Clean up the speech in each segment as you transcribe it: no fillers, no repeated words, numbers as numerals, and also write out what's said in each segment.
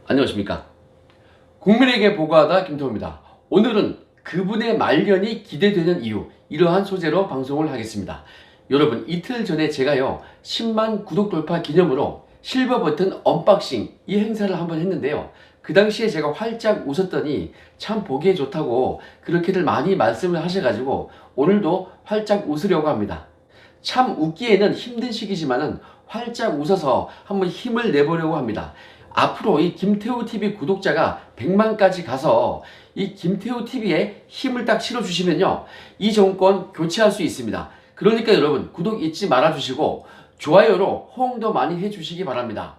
안녕하십니까. 국민에게 보고하다 김태호입니다. 오늘은 그분의 말년이 기대되는 이유, 이러한 소재로 방송을 하겠습니다. 여러분, 이틀 전에 제가요 10만 구독 돌파 기념으로 실버 버튼 언박싱 이 행사를 한번 했는데요. 그 당시에 제가 활짝 웃었더니 참 보기에 좋다고 그렇게들 많이 말씀을 하셔가지고 오늘도 활짝 웃으려고 합니다. 참 웃기에는 힘든 시기지만은 활짝 웃어서 한번 힘을 내보려고 합니다. 앞으로 이 김태우TV 구독자가 100만까지 가서 이 김태우TV에 힘을 딱 실어주시면요, 이 정권 교체할 수 있습니다. 그러니까 여러분, 구독 잊지 말아주시고 좋아요로 호응도 많이 해주시기 바랍니다.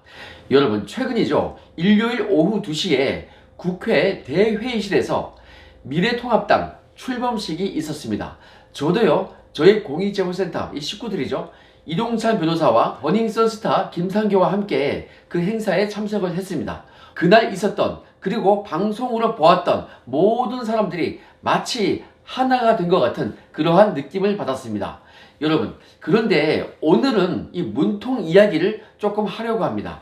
여러분, 최근이죠. 일요일 오후 2시에 국회 대회의실에서 미래통합당 출범식이 있었습니다. 저도요, 저희 공익제보센터 이 식구들이죠, 이동찬 변호사와 버닝썬 스타 김상교와 함께 그 행사에 참석을 했습니다. 그날 있었던, 그리고 방송으로 보았던 모든 사람들이 마치 하나가 된 것 같은 그러한 느낌을 받았습니다. 여러분, 그런데 오늘은 이 문통 이야기를 조금 하려고 합니다.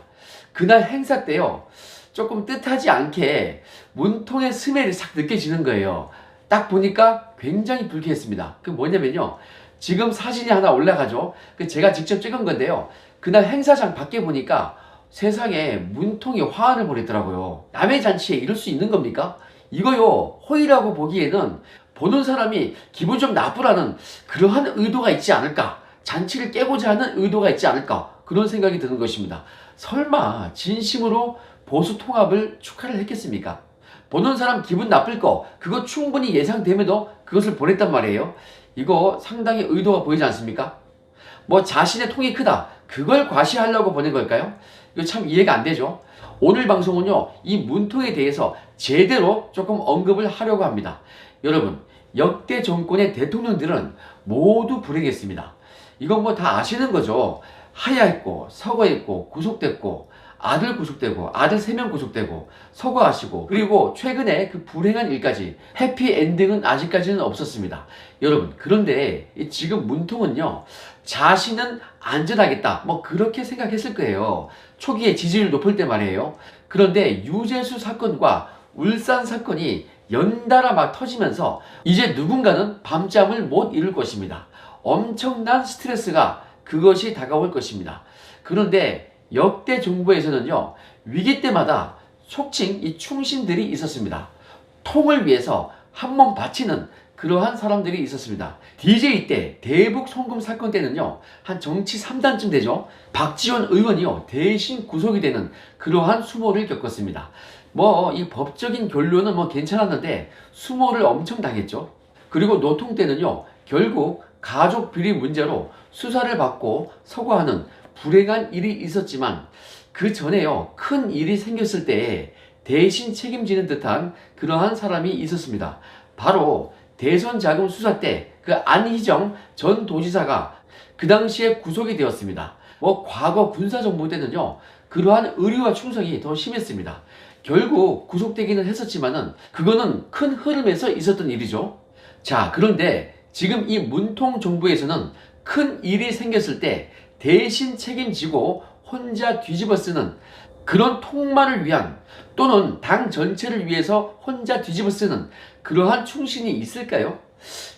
그날 행사 때요, 조금 뜻하지 않게 문통의 스멜이 싹 느껴지는 거예요. 딱 보니까 굉장히 불쾌했습니다. 그 뭐냐면요, 지금 사진이 하나 올라가죠. 제가 직접 찍은 건데요. 그날 행사장 밖에 보니까 세상에 문통이 화환을 보냈더라고요. 남의 잔치에 이럴 수 있는 겁니까? 이거요, 호의라고 보기에는 보는 사람이 기분 좀 나쁘라는 그러한 의도가 있지 않을까, 잔치를 깨고자 하는 의도가 있지 않을까, 그런 생각이 드는 것입니다. 설마 진심으로 보수 통합을 축하를 했겠습니까? 보는 사람 기분 나쁠 거 그거 충분히 예상됨에도 그것을 보냈단 말이에요. 이거 상당히 의도가 보이지 않습니까? 뭐 자신의 통이 크다, 그걸 과시하려고 보낸 걸까요? 이거 참 이해가 안 되죠. 오늘 방송은요, 이 문통에 대해서 제대로 조금 언급을 하려고 합니다. 여러분, 역대 정권의 대통령들은 모두 불행했습니다. 이건 뭐 다 아시는 거죠. 하야했고, 서거했고, 구속됐고, 아들 구속되고, 아들 3명 구속되고, 서거하시고, 그리고 최근에 그 불행한 일까지, 해피엔딩은 아직까지는 없었습니다. 여러분, 그런데 지금 문통은요, 자신은 안전하겠다, 뭐 그렇게 생각했을 거예요. 초기에 지지율 높을 때 말이에요. 그런데 유재수 사건과 울산 사건이 연달아 막 터지면서 이제 누군가는 밤잠을 못 이룰 것입니다. 엄청난 스트레스가 그것이 다가올 것입니다. 그런데 역대 정부에서는요, 위기 때마다 속칭 이 충신들이 있었습니다. 통을 위해서 한 몸 바치는 그러한 사람들이 있었습니다. DJ 때 대북 송금 사건 때는요, 한 정치 3단쯤 되죠. 박지원 의원이요, 대신 구속이 되는 그러한 수모를 겪었습니다. 뭐 이 법적인 결론은 뭐 괜찮았는데 수모를 엄청 당했죠. 그리고 노통 때는요, 결국 가족 비리 문제로 수사를 받고 서거하는 불행한 일이 있었지만, 그 전에요, 큰 일이 생겼을 때 대신 책임지는 듯한 그러한 사람이 있었습니다. 바로 대선 자금 수사 때 그 안희정 전 도지사가 그 당시에 구속이 되었습니다. 뭐 과거 군사정부 때는요, 그러한 의리와 충성이 더 심했습니다. 결국 구속되기는 했었지만은 그거는 큰 흐름에서 있었던 일이죠. 자, 그런데 지금 이 문통 정부에서는 큰 일이 생겼을 때 대신 책임지고 혼자 뒤집어 쓰는 그런 통말을 위한, 또는 당 전체를 위해서 혼자 뒤집어 쓰는 그러한 충신이 있을까요?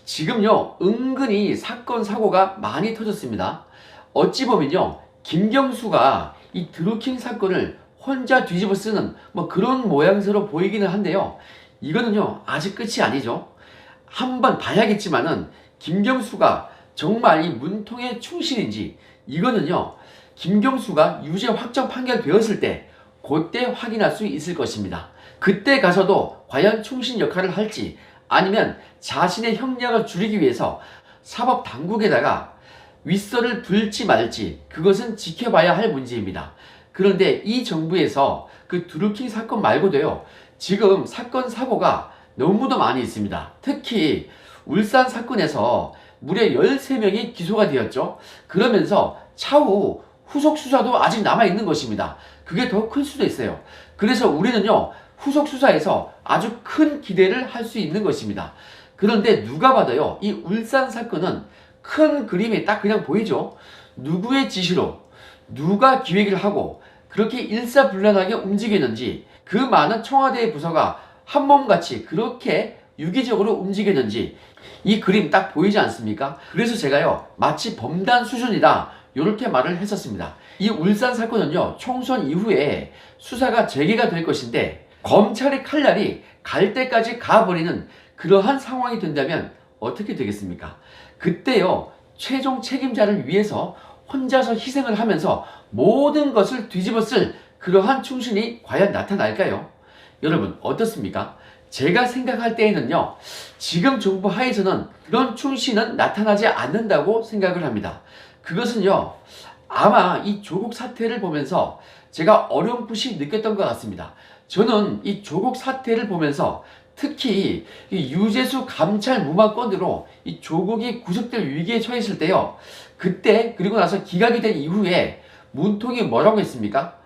지금요, 은근히 사건 사고가 많이 터졌습니다. 어찌 보면요, 김경수가 이 드루킹 사건을 혼자 뒤집어 쓰는 뭐 그런 모양새로 보이기는 한데요, 이거는요 아직 끝이 아니죠. 한번 봐야겠지만은 김경수가 정말 이 문통의 충신인지, 이거는요 김경수가 유죄 확정 판결 되었을 때 그때 확인할 수 있을 것입니다. 그때 가서도 과연 충신 역할을 할지, 아니면 자신의 형량을 줄이기 위해서 사법 당국에다가 윗선을 둘지 말지, 그것은 지켜봐야 할 문제입니다. 그런데 이 정부에서 그 드루킹 사건 말고도요, 지금 사건 사고가 너무도 많이 있습니다. 특히 울산 사건에서 무려 13명이 기소가 되었죠. 그러면서 차후 후속 수사도 아직 남아있는 것입니다. 그게 더 클 수도 있어요. 그래서 우리는요, 후속 수사에서 아주 큰 기대를 할 수 있는 것입니다. 그런데 누가 봐도요, 이 울산 사건은 큰 그림이 딱 그냥 보이죠. 누구의 지시로 누가 기획을 하고 그렇게 일사불란하게 움직이는지, 그 많은 청와대의 부서가 한몸같이 그렇게 유기적으로 움직였는지 이 그림 딱 보이지 않습니까? 그래서 제가요, 마치 범단 수준이다 이렇게 말을 했었습니다. 이 울산 사건은요, 총선 이후에 수사가 재개가 될 것인데 검찰의 칼날이 갈 때까지 가버리는 그러한 상황이 된다면 어떻게 되겠습니까? 그때요, 최종 책임자를 위해서 혼자서 희생을 하면서 모든 것을 뒤집어쓸 그러한 충신이 과연 나타날까요? 여러분 어떻습니까? 제가 생각할 때에는요, 지금 정부 하에서는 그런 충신은 나타나지 않는다고 생각을 합니다. 그것은요, 아마 이 조국 사태를 보면서 제가 어렴풋이 느꼈던 것 같습니다. 저는 이 조국 사태를 보면서 특히 이 유재수 감찰 무마 건으로 이 조국이 구속될 위기에 처했을 때요, 그때 그리고 나서 기각이 된 이후에 문통이 뭐라고 했습니까?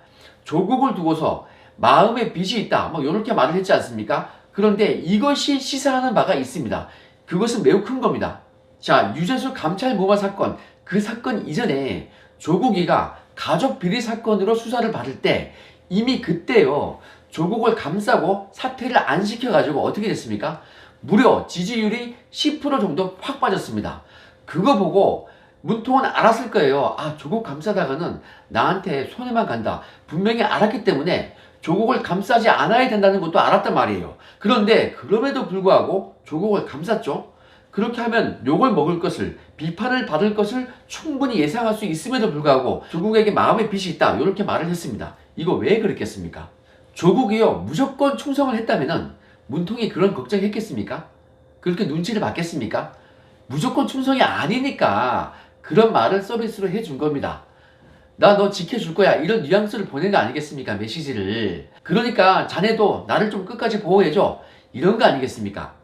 조국을 두고서 마음에 빚이 있다 뭐 이렇게 말을 했지 않습니까? 그런데 이것이 시사하는 바가 있습니다. 그것은 매우 큰 겁니다. 자, 유재수 감찰 무마 사건, 그 사건 이전에 조국이가 가족 비리 사건으로 수사를 받을 때 이미 그때요, 조국을 감싸고 사퇴를 안 시켜가지고 어떻게 됐습니까? 무려 지지율이 10% 정도 확 빠졌습니다. 그거 보고 문통은 알았을 거예요. 아, 조국 감싸다가는 나한테 손해만 간다. 분명히 알았기 때문에 조국을 감싸지 않아야 된다는 것도 알았단 말이에요. 그런데 그럼에도 불구하고 조국을 감쌌죠. 그렇게 하면 욕을 먹을 것을, 비판을 받을 것을 충분히 예상할 수 있음에도 불구하고 조국에게 마음의 빚이 있다 이렇게 말을 했습니다. 이거 왜 그랬겠습니까? 조국이요, 무조건 충성을 했다면은 문통이 그런 걱정했겠습니까? 그렇게 눈치를 봤겠습니까? 무조건 충성이 아니니까 그런 말을 서비스로 해준 겁니다. 나 너 지켜줄 거야 이런 뉘앙스를 보낸 거 아니겠습니까? 메시지를. 그러니까 자네도 나를 좀 끝까지 보호해줘 이런 거 아니겠습니까?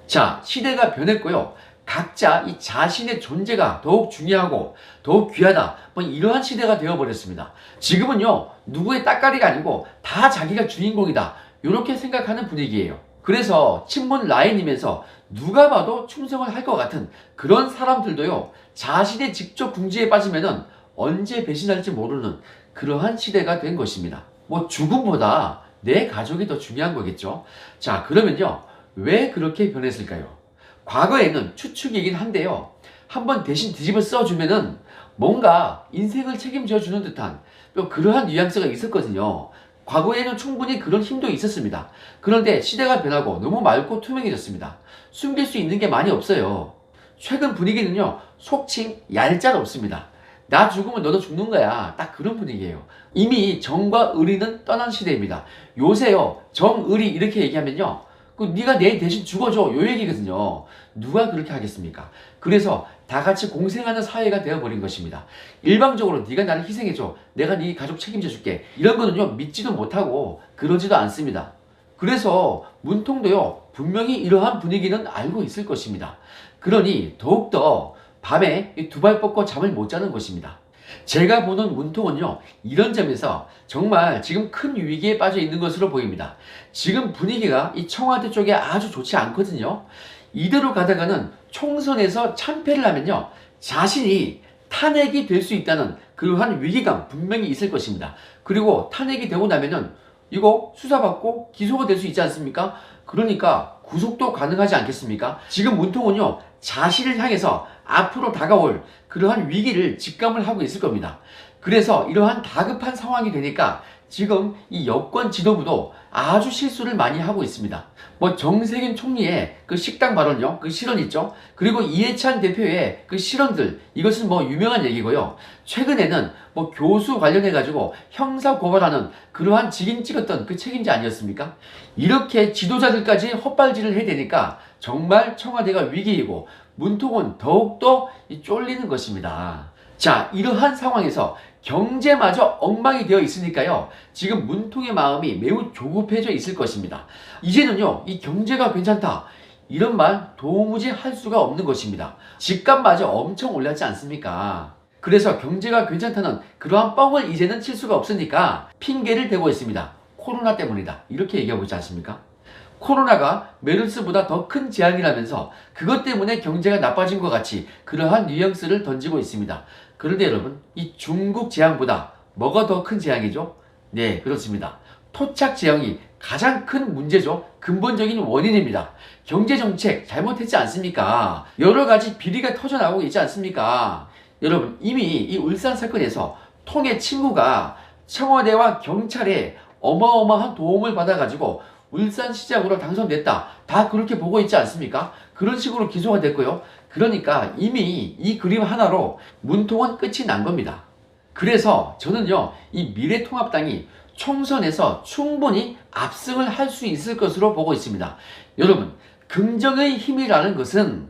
자, 시대가 변했고요, 각자 이 자신의 존재가 더욱 중요하고 더욱 귀하다 뭐 이러한 시대가 되어버렸습니다. 지금은요, 누구의 따까리가 아니고 다 자기가 주인공이다 이렇게 생각하는 분위기예요. 그래서 친문 라인이면서 누가 봐도 충성을 할 것 같은 그런 사람들도요, 자신의 직접 궁지에 빠지면은 언제 배신할지 모르는 그러한 시대가 된 것입니다. 뭐 죽음보다 내 가족이 더 중요한 거겠죠. 자, 그러면요, 왜 그렇게 변했을까요? 과거에는 추측이긴 한데요, 한번 대신 뒤집어 써주면은 뭔가 인생을 책임져 주는 듯한 또 그러한 뉘앙스가 있었거든요. 과거에는 충분히 그런 힘도 있었습니다. 그런데 시대가 변하고 너무 맑고 투명해졌습니다. 숨길 수 있는 게 많이 없어요. 최근 분위기는요, 속칭 얄짤없습니다. 나 죽으면 너도 죽는 거야. 딱 그런 분위기예요. 이미 정과 의리는 떠난 시대입니다. 요새요, 정, 의리 이렇게 얘기하면요, 네가 내 대신 죽어줘 요 얘기거든요. 누가 그렇게 하겠습니까? 그래서 다 같이 공생하는 사회가 되어버린 것입니다. 일방적으로 네가 나를 희생해줘, 내가 네 가족 책임져 줄게, 이런 거는요, 믿지도 못하고 그러지도 않습니다. 그래서 문통도요, 분명히 이러한 분위기는 알고 있을 것입니다. 그러니 더욱더 밤에 두 발 뻗고 잠을 못 자는 것입니다. 제가 보는 문통은요, 이런 점에서 정말 지금 큰 위기에 빠져 있는 것으로 보입니다. 지금 분위기가 이 청와대 쪽에 아주 좋지 않거든요. 이대로 가다가는 총선에서 참패를 하면요, 자신이 탄핵이 될 수 있다는 그러한 위기감 분명히 있을 것입니다. 그리고 탄핵이 되고 나면은 이거 수사받고 기소가 될 수 있지 않습니까? 그러니까 구속도 가능하지 않겠습니까? 지금 문통은요, 자신을 향해서 앞으로 다가올 그러한 위기를 직감을 하고 있을 겁니다. 그래서 이러한 다급한 상황이 되니까 지금 이 여권 지도부도 아주 실수를 많이 하고 있습니다. 뭐 정세균 총리의 그 식당 발언요, 그 실언 있죠. 그리고 이해찬 대표의 그 실언들, 이것은 뭐 유명한 얘기고요. 최근에는 뭐 교수 관련해 가지고 형사 고발하는 그러한 직인 찍었던 그 책임자 아니었습니까? 이렇게 지도자들까지 헛발질을 해야 되니까 정말 청와대가 위기이고 문통은 더욱더 쫄리는 것입니다. 자, 이러한 상황에서 경제마저 엉망이 되어 있으니까요, 지금 문통의 마음이 매우 조급해져 있을 것입니다. 이제는요, 이 경제가 괜찮다 이런 말 도무지 할 수가 없는 것입니다. 집값마저 엄청 올랐지 않습니까? 그래서 경제가 괜찮다는 그러한 뻥을 이제는 칠 수가 없으니까 핑계를 대고 있습니다. 코로나 때문이다 이렇게 얘기하고 있지 않습니까? 코로나가 메르스보다 더 큰 재앙이라면서 그것 때문에 경제가 나빠진 것 같이 그러한 뉘앙스를 던지고 있습니다. 그런데 여러분, 이 중국 재앙보다 뭐가 더 큰 재앙이죠? 네, 그렇습니다. 토착 지형이 가장 큰 문제죠. 근본적인 원인입니다. 경제정책 잘못했지 않습니까? 여러 가지 비리가 터져나오고 있지 않습니까? 여러분, 이미 이 울산 사건에서 통의 친구가 청와대와 경찰에 어마어마한 도움을 받아가지고 울산시장으로 당선됐다. 다 그렇게 보고 있지 않습니까? 그런 식으로 기소가 됐고요. 그러니까 이미 이 그림 하나로 문통은 끝이 난 겁니다. 그래서 저는요, 이 미래통합당이 총선에서 충분히 압승을 할 수 있을 것으로 보고 있습니다. 여러분, 긍정의 힘이라는 것은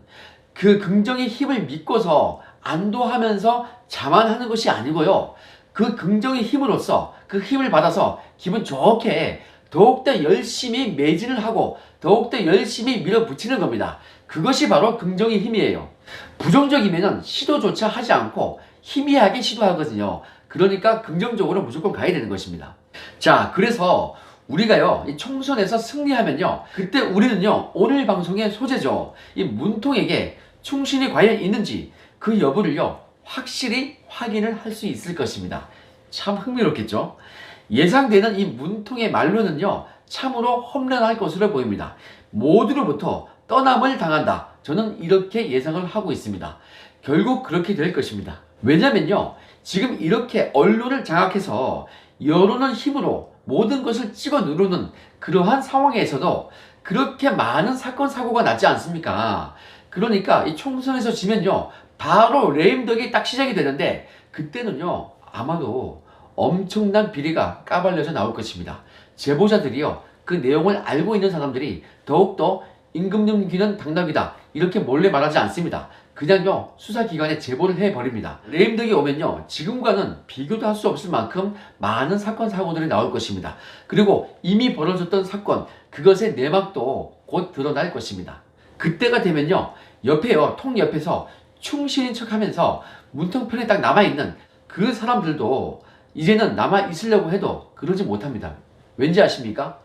그 긍정의 힘을 믿고서 안도하면서 자만하는 것이 아니고요. 그 긍정의 힘으로써 그 힘을 받아서 기분 좋게 더욱더 열심히 매진을 하고 더욱더 열심히 밀어붙이는 겁니다. 그것이 바로 긍정의 힘이에요. 부정적이면 시도조차 하지 않고 희미하게 시도하거든요. 그러니까 긍정적으로 무조건 가야 되는 것입니다. 자, 그래서 우리가요, 이 총선에서 승리하면요, 그때 우리는요, 오늘 방송의 소재죠, 이 문통에게 충신이 과연 있는지 그 여부를요, 확실히 확인을 할 수 있을 것입니다. 참 흥미롭겠죠? 예상되는 이 문통의 말로는요, 참으로 험난할 것으로 보입니다. 모두로부터 떠남을 당한다. 저는 이렇게 예상을 하고 있습니다. 결국 그렇게 될 것입니다. 왜냐면요, 지금 이렇게 언론을 장악해서 여론의 힘으로 모든 것을 찍어 누르는 그러한 상황에서도 그렇게 많은 사건 사고가 났지 않습니까? 그러니까 이 총선에서 지면요, 바로 레임덕이 딱 시작이 되는데 그때는요, 아마도 엄청난 비리가 까발려져 나올 것입니다. 제보자들이요, 그 내용을 알고 있는 사람들이 더욱더 임금 넘기는 당당이다 이렇게 몰래 말하지 않습니다. 그냥요, 수사기관에 제보를 해버립니다. 레임덕이 오면요, 지금과는 비교도 할 수 없을 만큼 많은 사건 사고들이 나올 것입니다. 그리고 이미 벌어졌던 사건, 그것의 내막도 곧 드러날 것입니다. 그때가 되면요, 옆에요, 통 옆에서 충신인 척 하면서 문통편에 딱 남아있는 그 사람들도 이제는 남아있으려고 해도 그러지 못합니다. 왠지 아십니까?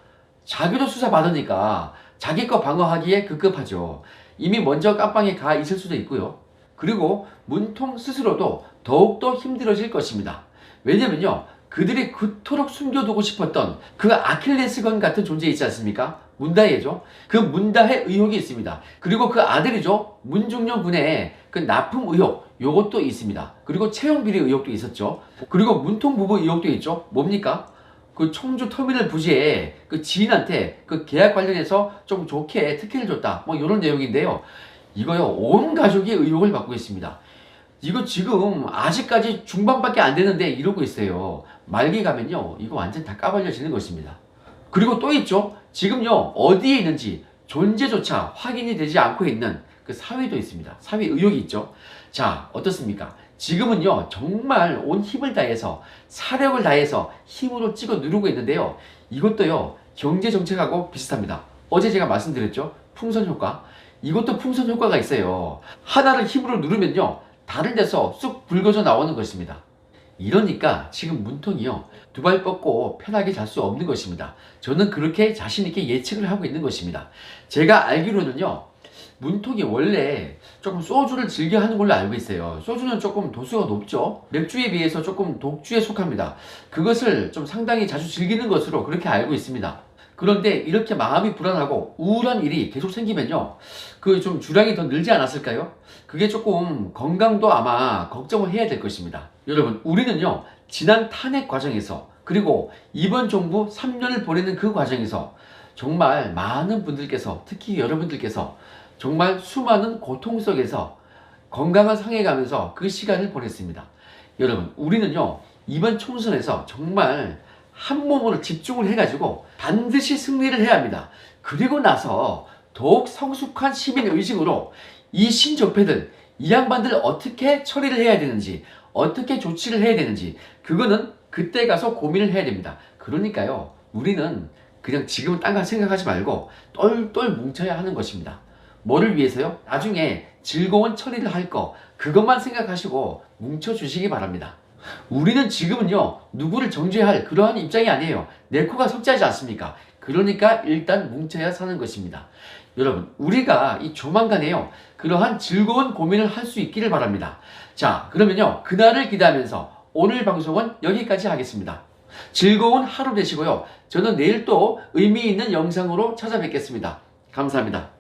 자기도 수사받으니까 자기 거 방어하기에 급급하죠. 이미 먼저 깜빵에 가 있을 수도 있고요. 그리고 문통 스스로도 더욱더 힘들어질 것입니다. 왜냐면요, 그들이 그토록 숨겨두고 싶었던 그 아킬레스건 같은 존재 있지 않습니까? 문다혜죠. 그 문다혜 의혹이 있습니다. 그리고 그 아들이죠, 문중령 군의 그 납품 의혹, 요것도 있습니다. 그리고 채용 비리 의혹도 있었죠. 그리고 문통 부부 의혹도 있죠. 뭡니까? 그 청주 터미널 부지에 그 지인한테 그 계약 관련해서 좀 좋게 특혜를 줬다, 뭐 이런 내용인데요. 이거요, 온 가족이 의혹을 받고 있습니다. 이거 지금 아직까지 중반밖에 안 되는데 이러고 있어요. 말기 가면요, 이거 완전 다 까발려지는 것입니다. 그리고 또 있죠, 지금요, 어디에 있는지 존재조차 확인이 되지 않고 있는 그 사위도 있습니다. 사위 의혹이 있죠. 자, 어떻습니까? 지금은요, 정말 온 힘을 다해서 사력을 다해서 힘으로 찍어 누르고 있는데요, 이것도요, 경제정책하고 비슷합니다. 어제 제가 말씀드렸죠, 풍선 효과. 이것도 풍선 효과가 있어요. 하나를 힘으로 누르면요, 다른 데서 쑥 붉어져 나오는 것입니다. 이러니까 지금 문통이요, 두 발 뻗고 편하게 잘 수 없는 것입니다. 저는 그렇게 자신있게 예측을 하고 있는 것입니다. 제가 알기로는요, 문통이 원래 조금 소주를 즐겨 하는 걸로 알고 있어요. 소주는 조금 도수가 높죠. 맥주에 비해서 조금 독주에 속합니다. 그것을 좀 상당히 자주 즐기는 것으로 그렇게 알고 있습니다. 그런데 이렇게 마음이 불안하고 우울한 일이 계속 생기면요, 그 좀 주량이 더 늘지 않았을까요? 그게 조금 건강도 아마 걱정을 해야 될 것입니다. 여러분, 우리는요, 지난 탄핵 과정에서 그리고 이번 정부 3년을 보내는 그 과정에서 정말 많은 분들께서, 특히 여러분들께서 정말 수많은 고통 속에서 건강을 상해가면서 그 시간을 보냈습니다. 여러분, 우리는요, 이번 총선에서 정말 한 몸으로 집중을 해가지고 반드시 승리를 해야 합니다. 그리고 나서 더욱 성숙한 시민의식으로 이 신적폐들, 이 양반들 어떻게 처리를 해야 되는지, 어떻게 조치를 해야 되는지, 그거는 그때 가서 고민을 해야 됩니다. 그러니까요, 우리는 그냥 지금은 딴 거 생각하지 말고 똘똘 뭉쳐야 하는 것입니다. 뭐를 위해서요? 나중에 즐거운 처리를 할 거, 그것만 생각하시고 뭉쳐주시기 바랍니다. 우리는 지금은요, 누구를 정죄할 그러한 입장이 아니에요. 내 코가 석자하지 않습니까? 그러니까 일단 뭉쳐야 사는 것입니다. 여러분, 우리가 이 조만간에요, 그러한 즐거운 고민을 할 수 있기를 바랍니다. 자, 그러면요, 그날을 기대하면서 오늘 방송은 여기까지 하겠습니다. 즐거운 하루 되시고요. 저는 내일 또 의미 있는 영상으로 찾아뵙겠습니다. 감사합니다.